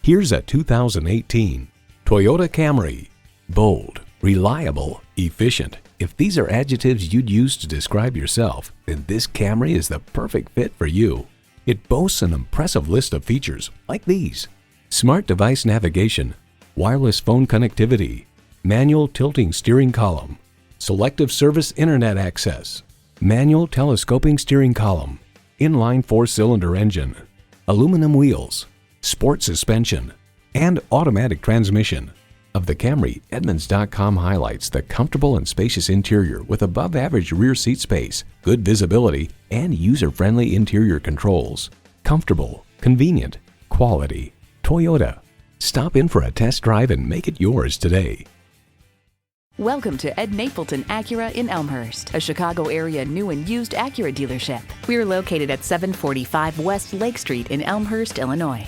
Here's a 2018 Toyota Camry. Bold, reliable, efficient. If these are adjectives you'd use to describe yourself, then this Camry is the perfect fit for you. It boasts an impressive list of features like these: smart device navigation, wireless phone connectivity, manual tilting steering column, selective service internet access, manual telescoping steering column, inline 4-cylinder engine, aluminum wheels, sport suspension, and automatic transmission. Of the Camry, Edmunds.com highlights the comfortable and spacious interior with above-average rear seat space, good visibility, and user-friendly interior controls. Comfortable, convenient, quality. Toyota. Stop in for a test drive and make it yours today. Welcome to Ed Napleton Acura in Elmhurst, a Chicago area new and used Acura dealership. We're located at 745 West Lake Street in Elmhurst, Illinois.